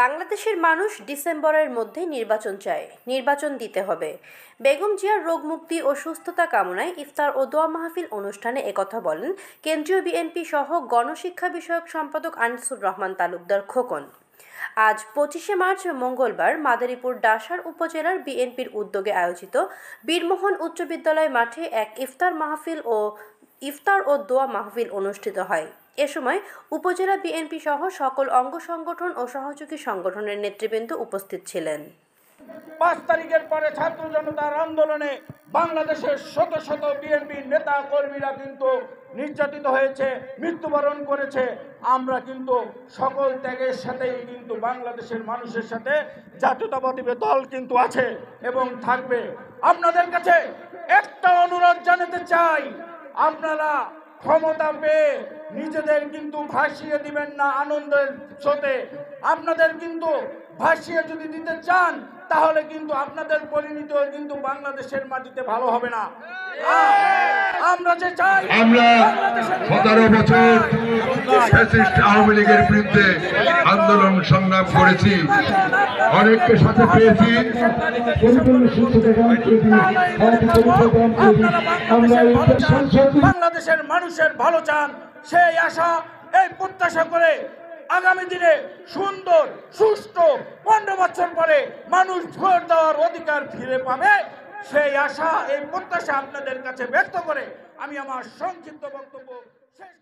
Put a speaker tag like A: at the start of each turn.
A: বাংলাদেশের মানুষ ডিসেম্বরের মধ্যে নির্বাচন চায়, নির্বাচন দিতে হবে। বেগম জিয়ার রোগমুক্তি ও সুস্থতা কামনায় ইফতার ও দোয়া মাহফিল অনুষ্ঠানে একথা বলেন কেন্দ্রীয় বিএনপি সহ গণশিক্ষা বিষয়ক সম্পাদক আনিসুর রহমান তালুকদার খোকন। আজ 25শে মার্চ মঙ্গলবার মাদারীপুর ডাসার উপজেলার বিএনপির উদ্যোগে আয়োজিত বীরমোহন উচ্চ বিদ্যালয় মাঠে এক ইফতার ও দোয়া মাহফিল অনুষ্ঠিত হয়। এ সময় উপজেলা বিএনপি সহ সকল অঙ্গ সংগঠন ও সহযোগী সংগঠনের নেতৃবৃন্দ উপস্থিত ছিলেন।
B: 5 তারিখের পরে ছাত্র জনতার আন্দোলনে বাংলাদেশের শত শত বিএনপি নেতা কর্মীরা কিন্তু নির্যাতিত হয়েছে, মৃত্যুবরণ করেছে। আমরা কিন্তু সকল ত্যাগের সাথেই কিন্তু বাংলাদেশের মানুষের সাথে জাতীয়তাবাদী দল কিন্তু আছে এবং থাকবে। আপনাদের কাছে একটা অনুরোধ জানাতে চাই, আপনারা ক্ষমতা পেয়ে নিজেদের কিন্তু ভাসিয়ে দিবেন না আনন্দের স্রোতে। আপনাদের কিন্তু ভাসিয়ে যদি দিতে চান তাহলে কিন্তু আপনাদের পরিণতি কিন্তু বাংলাদেশের মাটিতে ভালো হবে না। আমরা যে চাই,
C: আমরা 17 বছর ফ্যাসিস্ট আওয়ামী লীগের বিরুদ্ধে আন্দোলন সংগ্রাম করেছি, অনেককে সাথে পেয়েছি।
B: বাংলাদেশের মানুষের ভালো চান, সেই আশা এই প্রত্যাশা করে আগামী দিনে সুন্দর সুষ্ঠু 15 বছর পরে মানুষ ভোট দেওয়ার অধিকার ফিরে পাবে, সেই আশা এই প্রত্যাশা আপনাদের কাছে ব্যক্ত করে আমি আমার সংক্ষিপ্ত বক্তব্য শেষ